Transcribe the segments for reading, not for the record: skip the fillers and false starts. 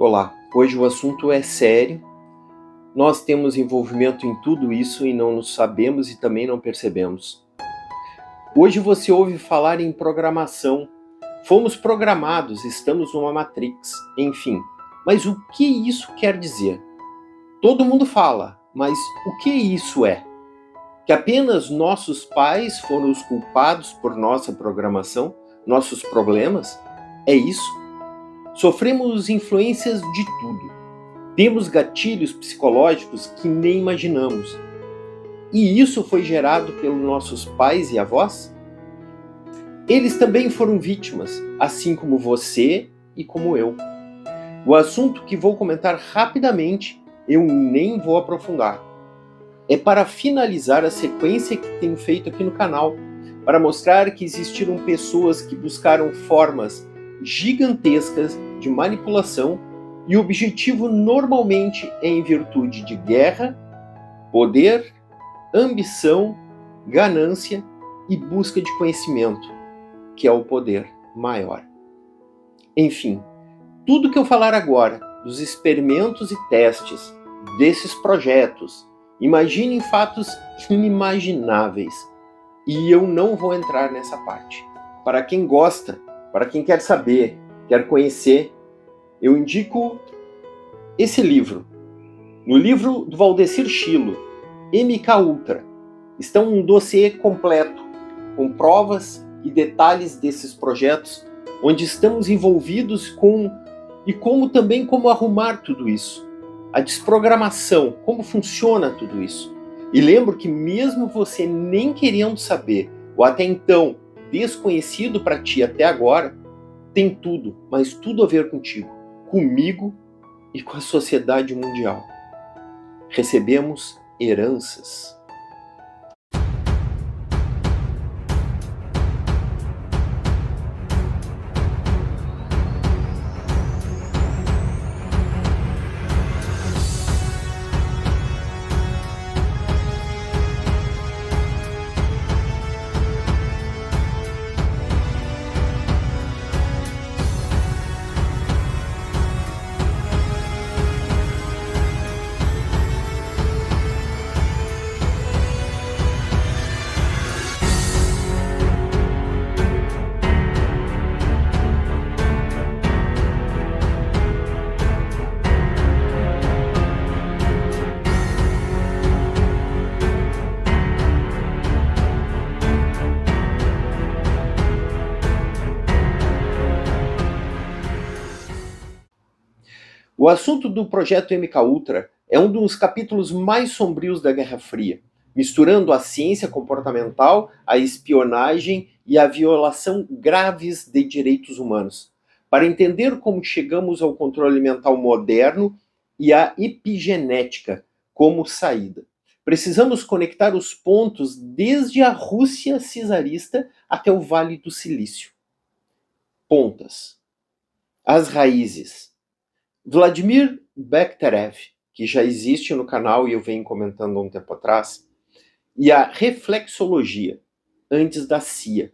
Olá, hoje o assunto é sério. Nós temos envolvimento em tudo isso e não nos sabemos e também não percebemos. Hoje você ouve falar em programação. Fomos programados, estamos numa matrix, enfim. Mas o que isso quer dizer? Todo mundo fala, mas o que isso é? Que apenas nossos pais foram os culpados por nossa programação, nossos problemas? É isso? Sofremos influências de tudo. Temos gatilhos psicológicos que nem imaginamos. E isso foi gerado pelos nossos pais e avós? Eles também foram vítimas, assim como você e como eu. O assunto que vou comentar rapidamente, eu nem vou aprofundar. É para finalizar a sequência que tenho feito aqui no canal, para mostrar que existiram pessoas que buscaram formas gigantescas de manipulação e o objetivo normalmente é em virtude de guerra, poder, ambição, ganância e busca de conhecimento, que é o poder maior. Enfim, tudo que eu falar agora, dos experimentos e testes, desses projetos, imaginem fatos inimagináveis. E eu não vou entrar nessa parte. Para quem gosta, para quem quer saber, quer conhecer, eu indico esse livro. No livro do Valdecir Chilo, MK Ultra, está um dossiê completo, com provas e detalhes desses projetos, onde estamos envolvidos com e como arrumar tudo isso. A desprogramação, como funciona tudo isso. E lembro que mesmo você nem querendo saber, ou até então desconhecido para ti até agora, tem tudo, mas tudo a ver contigo, comigo e com a sociedade mundial. Recebemos heranças. O assunto do projeto MK Ultra é um dos capítulos mais sombrios da Guerra Fria, misturando a ciência comportamental, a espionagem e a violação graves de direitos humanos, para entender como chegamos ao controle mental moderno e à epigenética como saída. Precisamos conectar os pontos desde a Rússia czarista até o Vale do Silício. Pontas. As raízes. Vladimir Bekhterev, que já existe no canal e eu venho comentando há um tempo atrás, e a reflexologia, antes da CIA.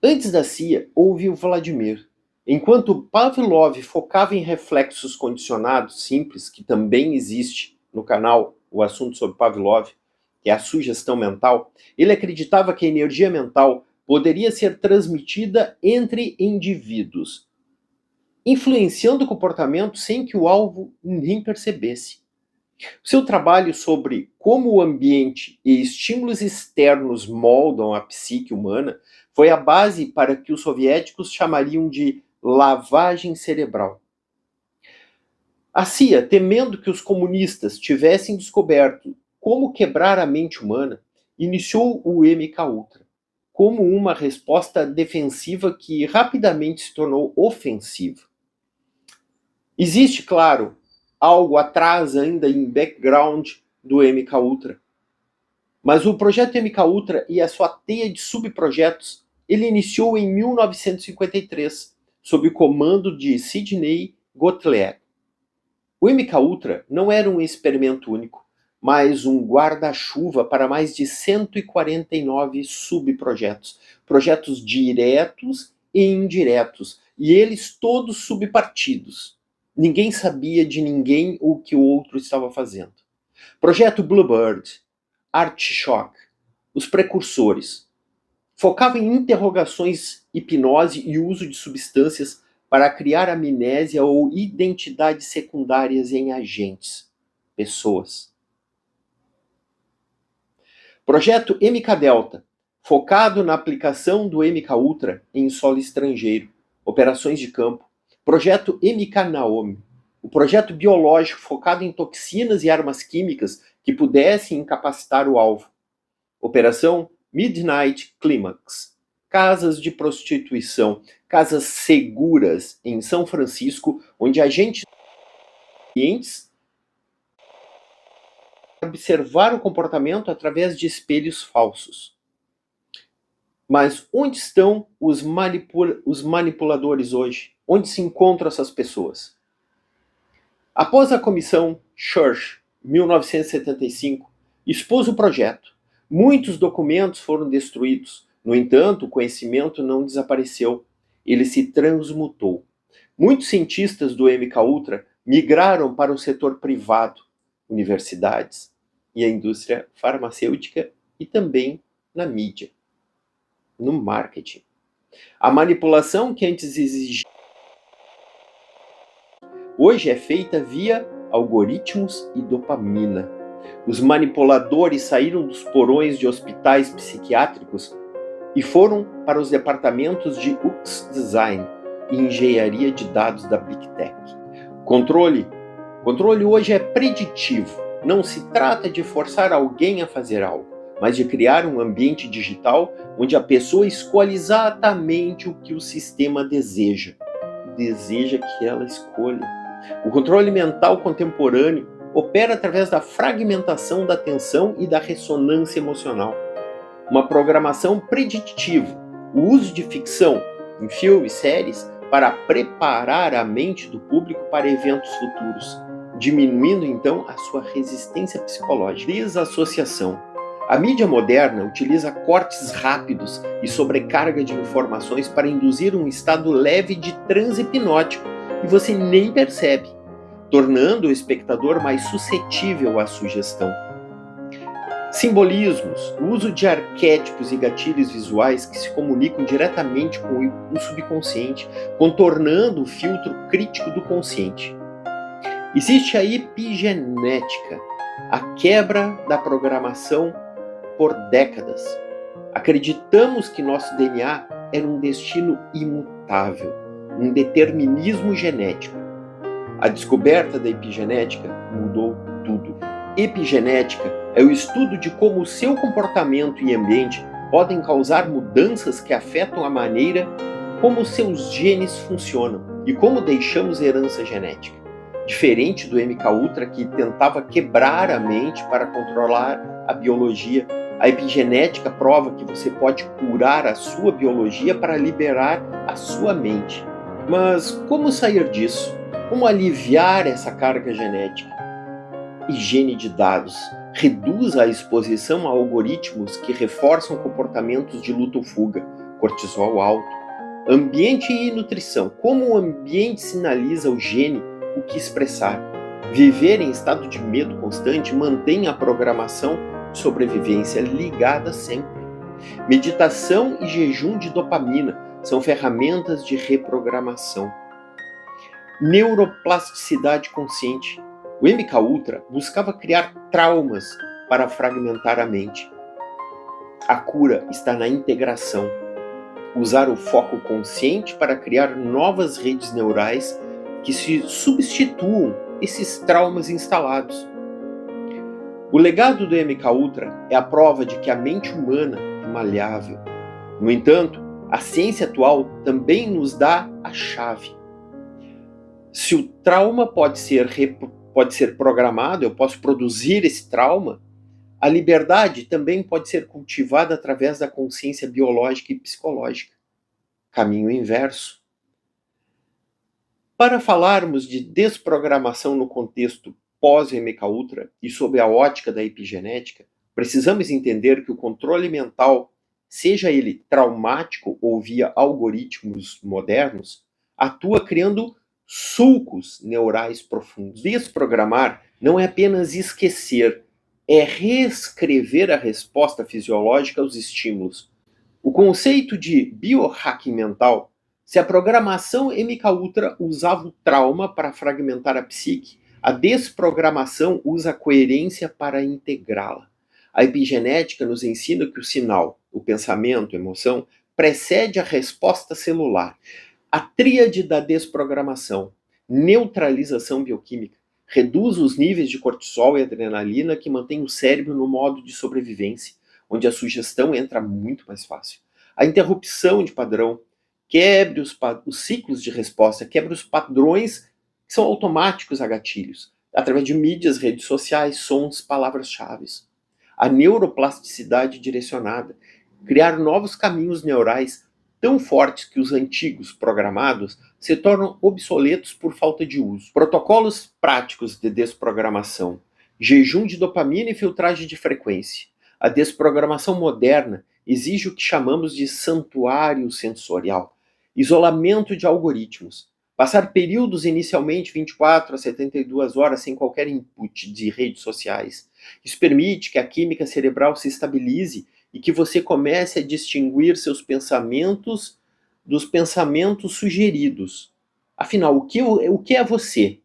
Antes da CIA, houve o Vladimir. Enquanto Pavlov focava em reflexos condicionados simples, que também existe no canal, o assunto sobre Pavlov, que é a sugestão mental, ele acreditava que a energia mental poderia ser transmitida entre indivíduos, influenciando o comportamento sem que o alvo nem percebesse. Seu trabalho sobre como o ambiente e estímulos externos moldam a psique humana foi a base para que os soviéticos chamariam de lavagem cerebral. A CIA, temendo que os comunistas tivessem descoberto como quebrar a mente humana, iniciou o MK Ultra como uma resposta defensiva que rapidamente se tornou ofensiva. Existe, claro, algo atrás ainda em background do MK Ultra. Mas o projeto MK Ultra e a sua teia de subprojetos, ele iniciou em 1953, sob o comando de Sidney Gottlieb. O MK Ultra não era um experimento único, mas um guarda-chuva para mais de 149 subprojetos, projetos diretos e indiretos, e eles todos subpartidos. Ninguém sabia de ninguém o que o outro estava fazendo. Projeto Bluebird, Artichoke, os precursores. Focava em interrogações, hipnose e uso de substâncias para criar amnésia ou identidades secundárias em agentes, pessoas. Projeto MK-Delta, focado na aplicação do MK-Ultra em solo estrangeiro, operações de campo. Projeto MK-Naomi, o projeto biológico focado em toxinas e armas químicas que pudessem incapacitar o alvo. Operação Midnight Climax, casas de prostituição, casas seguras em São Francisco, onde agentes observar o comportamento através de espelhos falsos. Mas onde estão os manipuladores hoje? Onde se encontram essas pessoas? Após a comissão Church, 1975, expôs o projeto. Muitos documentos foram destruídos. No entanto, o conhecimento não desapareceu. Ele se transmutou. Muitos cientistas do MK-Ultra migraram para o setor privado, universidades e a indústria farmacêutica e também na mídia, no marketing. A manipulação que antes exigia hoje é feita via algoritmos e dopamina. Os manipuladores saíram dos porões de hospitais psiquiátricos e foram para os departamentos de UX Design e engenharia de dados da Big Tech. Controle hoje é preditivo. Não se trata de forçar alguém a fazer algo, mas de criar um ambiente digital onde a pessoa escolhe exatamente o que o sistema deseja. Deseja que ela escolha. O controle mental contemporâneo opera através da fragmentação da atenção e da ressonância emocional. Uma programação preditiva, o uso de ficção em filmes e séries para preparar a mente do público para eventos futuros, diminuindo então a sua resistência psicológica. Desassociação. A mídia moderna utiliza cortes rápidos e sobrecarga de informações para induzir um estado leve de transe hipnótico e você nem percebe, tornando o espectador mais suscetível à sugestão. Simbolismos, o uso de arquétipos e gatilhos visuais que se comunicam diretamente com o subconsciente, contornando o filtro crítico do consciente. Existe a epigenética, a quebra da programação por décadas. Acreditamos que nosso DNA era um destino imutável, um determinismo genético. A descoberta da epigenética mudou tudo. Epigenética é o estudo de como o seu comportamento e ambiente podem causar mudanças que afetam a maneira como seus genes funcionam e como deixamos herança genética. Diferente do MK-Ultra, que tentava quebrar a mente para controlar a biologia, a epigenética prova que você pode curar a sua biologia para liberar a sua mente. Mas como sair disso? Como aliviar essa carga genética? Higiene de dados. Reduz a exposição a algoritmos que reforçam comportamentos de luta ou fuga, cortisol alto. Ambiente e nutrição. Como o ambiente sinaliza ao gene o que expressar. Viver em estado de medo constante mantém a programação de sobrevivência ligada sempre. Meditação e jejum de dopamina são ferramentas de reprogramação. Neuroplasticidade consciente. O MK-Ultra buscava criar traumas para fragmentar a mente. A cura está na integração. Usar o foco consciente para criar novas redes neurais que se substituam esses traumas instalados. O legado do MK-Ultra é a prova de que a mente humana é maleável. No entanto, a ciência atual também nos dá a chave. Se o trauma pode ser programado, eu posso produzir esse trauma, a liberdade também pode ser cultivada através da consciência biológica e psicológica. Caminho inverso. Para falarmos de desprogramação no contexto pós-MK-Ultra e sob a ótica da epigenética, precisamos entender que o controle mental, seja ele traumático ou via algoritmos modernos, atua criando sulcos neurais profundos. Desprogramar não é apenas esquecer, é reescrever a resposta fisiológica aos estímulos. O conceito de biohacking mental, se a programação MKUltra usava o trauma para fragmentar a psique, a desprogramação usa a coerência para integrá-la. A epigenética nos ensina que o sinal, o pensamento, a emoção, precede a resposta celular. A tríade da desprogramação, neutralização bioquímica, reduz os níveis de cortisol e adrenalina que mantém o cérebro no modo de sobrevivência, onde a sugestão entra muito mais fácil. A interrupção de padrão, quebre os ciclos de resposta, quebra os padrões que são automáticos a gatilhos, através de mídias, redes sociais, sons, palavras-chave. A neuroplasticidade direcionada, criar novos caminhos neurais tão fortes que os antigos programados se tornam obsoletos por falta de uso. Protocolos práticos de desprogramação, jejum de dopamina e filtragem de frequência. A desprogramação moderna exige o que chamamos de santuário sensorial, isolamento de algoritmos, passar períodos inicialmente 24 a 72 horas sem qualquer input de redes sociais. Isso permite que a química cerebral se estabilize e que você comece a distinguir seus pensamentos dos pensamentos sugeridos. Afinal, o que é você?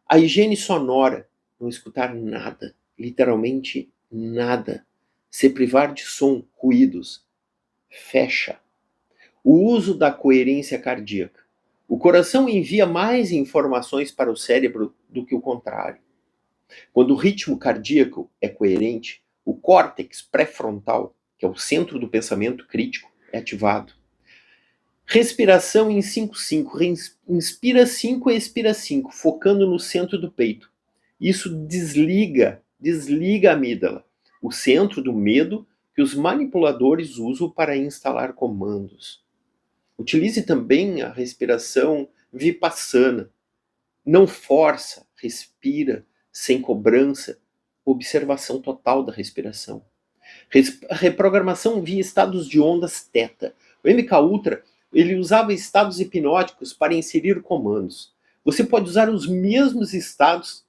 A higiene sonora, não escutar nada, literalmente nada. Se privar de som, ruídos, fecha. O uso da coerência cardíaca. O coração envia mais informações para o cérebro do que o contrário. Quando o ritmo cardíaco é coerente, o córtex pré-frontal, que é o centro do pensamento crítico, é ativado. Respiração em 5-5. Inspira 5 e expira 5, focando no centro do peito. Isso desliga a amígdala, o centro do medo que os manipuladores usam para instalar comandos. Utilize também a respiração vipassana. Não força, respira, sem cobrança, observação total da respiração. Reprogramação via estados de ondas θ. O MKUltra, ele usava estados hipnóticos para inserir comandos. Você pode usar os mesmos estados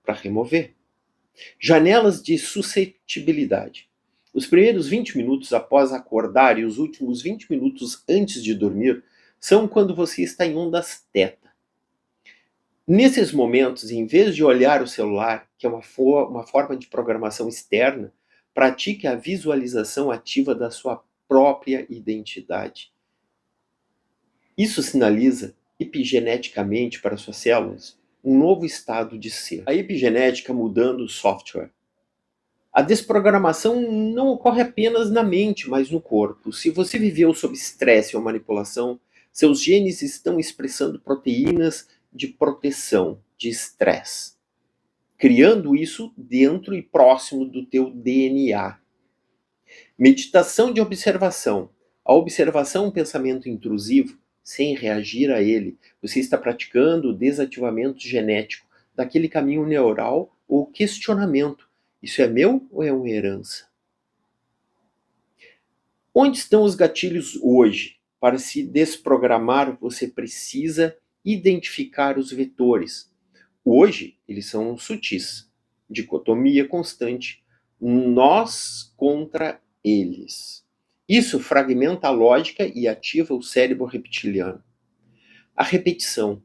para remover. Janelas de suscetibilidade. Os primeiros 20 minutos após acordar e os últimos 20 minutos antes de dormir são quando você está em ondas θ. Nesses momentos, em vez de olhar o celular, que é uma forma de programação externa, pratique a visualização ativa da sua própria identidade. Isso sinaliza epigeneticamente para suas células um novo estado de ser. A epigenética mudando o software. A desprogramação não ocorre apenas na mente, mas no corpo. Se você viveu sob estresse ou manipulação, seus genes estão expressando proteínas de proteção, de estresse, criando isso dentro e próximo do teu DNA. Meditação de observação. A observação é um pensamento intrusivo, sem reagir a ele. Você está praticando o desativamento genético daquele caminho neural ou questionamento. Isso é meu ou é uma herança? Onde estão os gatilhos hoje? Para se desprogramar, você precisa identificar os vetores. Hoje, eles são sutis. Dicotomia constante. Nós contra eles. Isso fragmenta a lógica e ativa o cérebro reptiliano. A repetição.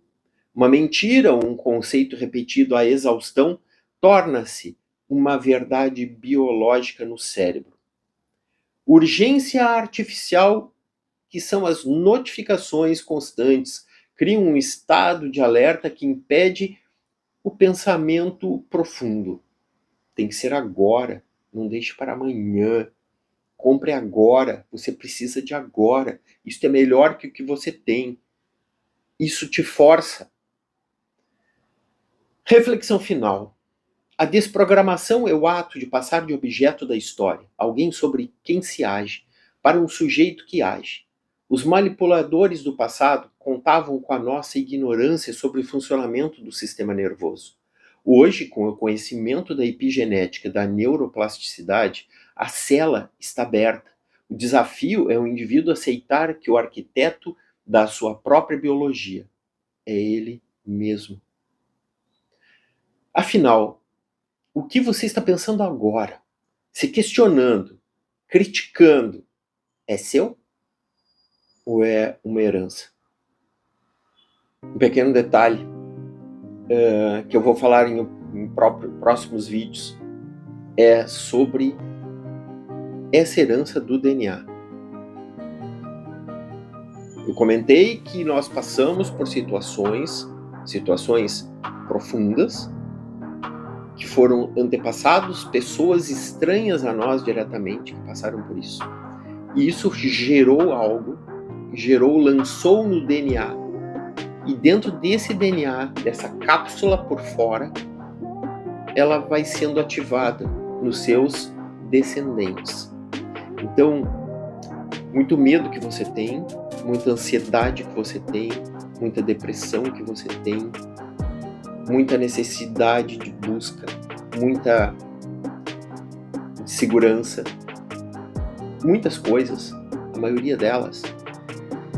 Uma mentira ou um conceito repetido à exaustão torna-se uma verdade biológica no cérebro. Urgência artificial, que são as notificações constantes, criam um estado de alerta que impede o pensamento profundo. Tem que ser agora, não deixe para amanhã. Compre agora, você precisa de agora. Isso é melhor que o que você tem. Isso te força. Reflexão final. A desprogramação é o ato de passar de objeto da história, alguém sobre quem se age, para um sujeito que age. Os manipuladores do passado contavam com a nossa ignorância sobre o funcionamento do sistema nervoso. Hoje, com o conhecimento da epigenética e da neuroplasticidade, a cela está aberta. O desafio é o indivíduo aceitar que o arquiteto da sua própria biologia é Ele mesmo. Afinal, o que você está pensando agora, se questionando, criticando, é seu ou é uma herança? Um pequeno detalhe que eu vou falar em próximos vídeos é sobre essa herança do DNA. Eu comentei que nós passamos por situações profundas, que foram antepassados, pessoas estranhas a nós diretamente, que passaram por isso. E isso gerou algo, lançou no DNA. E dentro desse DNA, dessa cápsula por fora, ela vai sendo ativada nos seus descendentes. Então, muito medo que você tem, muita ansiedade que você tem, muita depressão que você tem, muita necessidade de busca, muita segurança, muitas coisas, a maioria delas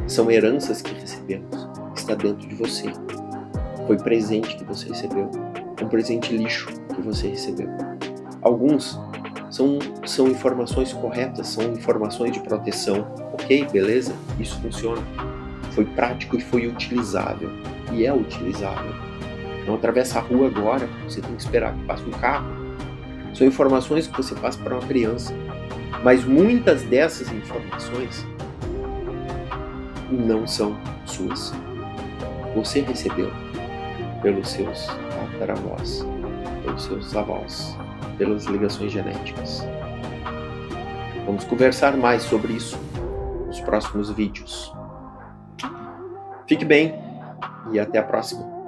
são heranças que recebemos, está dentro de você. Foi presente que você recebeu, um presente lixo que você recebeu. Alguns são informações corretas, são informações de proteção. Ok, beleza, isso funciona. Foi prático e foi utilizável. E é utilizável. Não atravessa a rua agora, você tem que esperar que passe um carro. São informações que você passa para uma criança. Mas muitas dessas informações não são suas. Você recebeu pelos seus tataravós, pelos seus avós, pelas ligações genéticas. Vamos conversar mais sobre isso nos próximos vídeos. Fique bem e até a próxima.